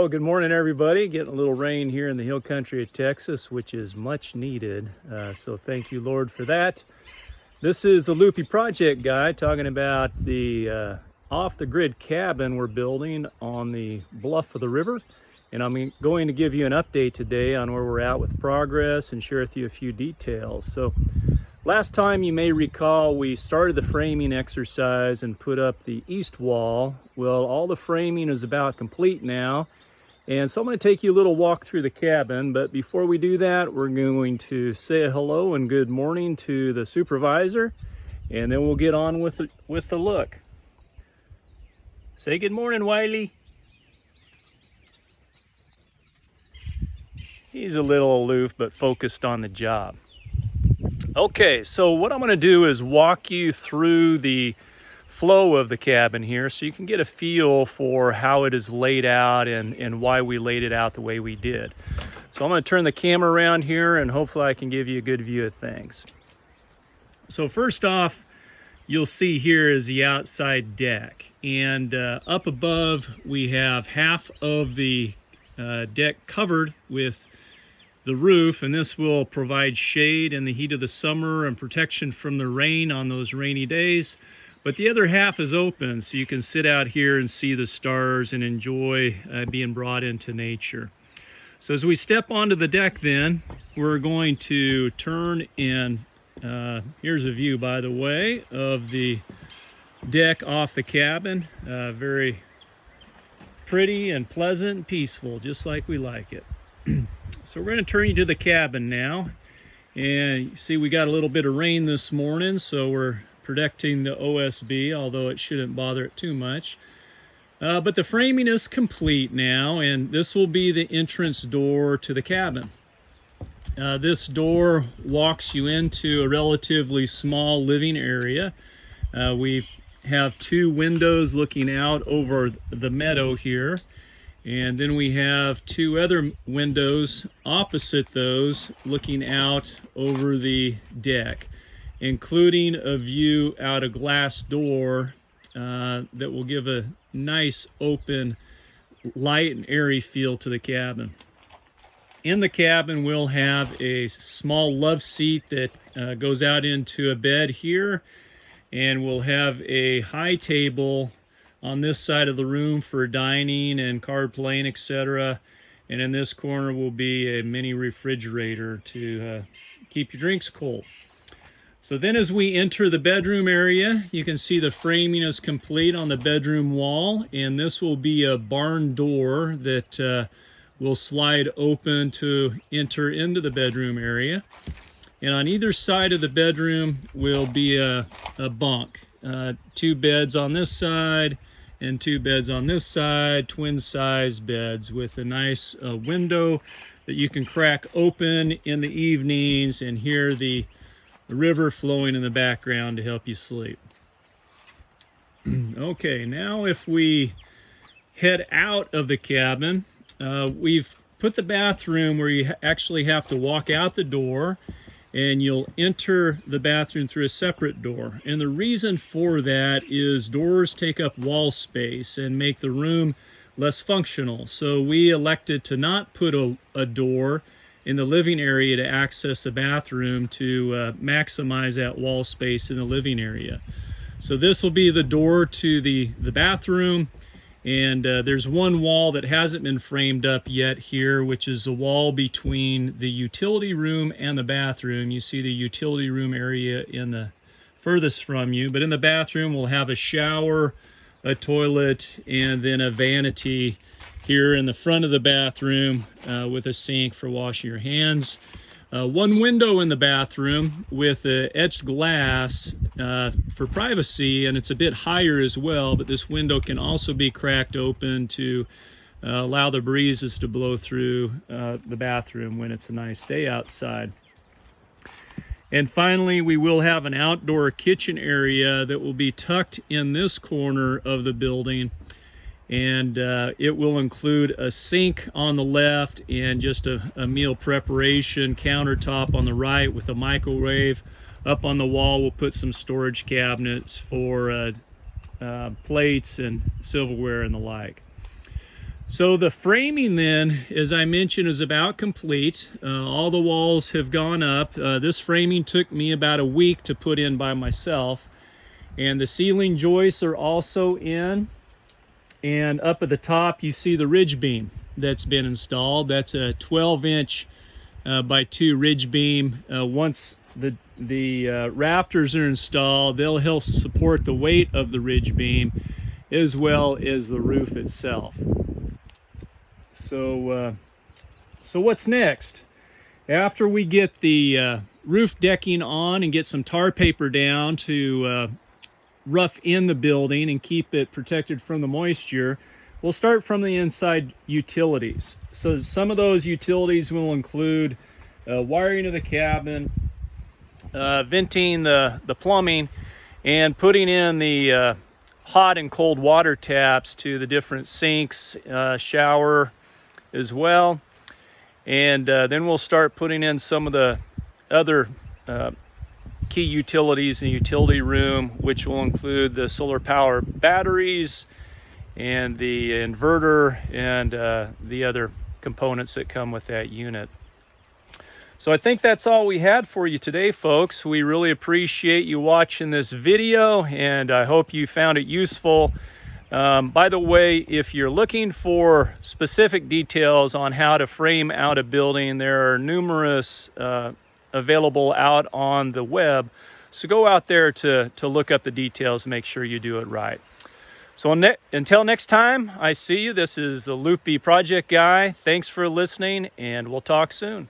good morning, everybody. Getting a little rain here in the hill country of Texas, which is much needed. So thank you, Lord, for that. This is the Loopy project guy talking about the off-the-grid cabin we're building on the bluff of the river. And I'm going to give you an update today on where we're at with progress and share with you a few details. So last time, you may recall, we started the framing exercise and put up the east wall. Well, all the framing is about complete now. And so I'm going to take you a little walk through the cabin. But before we do that, we're going to say a hello and good morning to the supervisor. And then we'll get on with the look. Say good morning, Wiley. He's a little aloof, but focused on the job. Okay, so what I'm going to do is walk you through the flow of the cabin here so you can get a feel for how it is laid out and why we laid it out the way we did. So I'm going to turn the camera around here and hopefully I can give you a good view of things. So first off, you'll see here is the outside deck. And up above, we have half of the deck covered with the roof, and this will provide shade in the heat of the summer and protection from the rain on those rainy days. But the other half is open, so you can sit out here and see the stars and enjoy being brought into nature. So as we step onto the deck then, we're going to turn in, here's a view, by the way, of the deck off the cabin. Very pretty and pleasant and peaceful, just like we like it. So we're going to turn you to the cabin now. And you see we got a little bit of rain this morning, so we're protecting the OSB, although it shouldn't bother it too much. But the framing is complete now, and this will be the entrance door to the cabin. This door walks you into a relatively small living area. We have two windows looking out over the meadow here. And then we have two other windows opposite those looking out over the deck, including a view out a glass door that will give a nice open, light and airy feel to the cabin. In the cabin, we'll have a small love seat that goes out into a bed here, and we'll have a high table on this side of the room for dining and card playing, etc. And in this corner will be a mini refrigerator to keep your drinks cold. So then as we enter the bedroom area, you can see the framing is complete on the bedroom wall, and this will be a barn door that will slide open to enter into the bedroom area. And on either side of the bedroom will be a bunk. Two beds on this side and two beds on this side, twin size beds with a nice window that you can crack open in the evenings and hear the river flowing in the background to help you sleep. Okay, now if we head out of the cabin, we've put the bathroom where you actually have to walk out the door, and you'll enter the bathroom through a separate door. And the reason for that is doors take up wall space and make the room less functional. So we elected to not put a door in the living area to access the bathroom to maximize that wall space in the living area. So this will be the door to the bathroom. And there's one wall that hasn't been framed up yet here, which is the wall between the utility room and the bathroom. You see the utility room area in the furthest from you, but in the bathroom we'll have a shower, a toilet, and then a vanity here in the front of the bathroom with a sink for washing your hands. One window in the bathroom with etched glass for privacy, and it's a bit higher as well, but this window can also be cracked open to allow the breezes to blow through the bathroom when it's a nice day outside. And finally, we will have an outdoor kitchen area that will be tucked in this corner of the building. And it will include a sink on the left and just a meal preparation countertop on the right with a microwave. Up on the wall, we'll put some storage cabinets for plates and silverware and the like. So the framing then, as I mentioned, is about complete. All the walls have gone up. This framing took me about a week to put in by myself. And the ceiling joists are also in. And up at the top, you see the ridge beam that's been installed. That's a 12-inch by 2 ridge beam. Once the rafters are installed, they'll help support the weight of the ridge beam as well as the roof itself. So what's next? After we get the roof decking on and get some tar paper down to rough in the building and keep it protected from the moisture, we'll start from the inside utilities. So some of those utilities will include wiring of the cabin, venting the plumbing, and putting in the hot and cold water taps to the different sinks, shower as well. And then we'll start putting in some of the other key utilities in the utility room, which will include the solar power batteries and the inverter and the other components that come with that unit. So I think that's all we had for you today, folks. We really appreciate you watching this video, and I hope you found it useful. By the way, if you're looking for specific details on how to frame out a building, there are numerous available out on the web. So go out there to look up the details, make sure you do it right. So until next time I see you, this is the Loopy Project Guy. Thanks for listening, and we'll talk soon.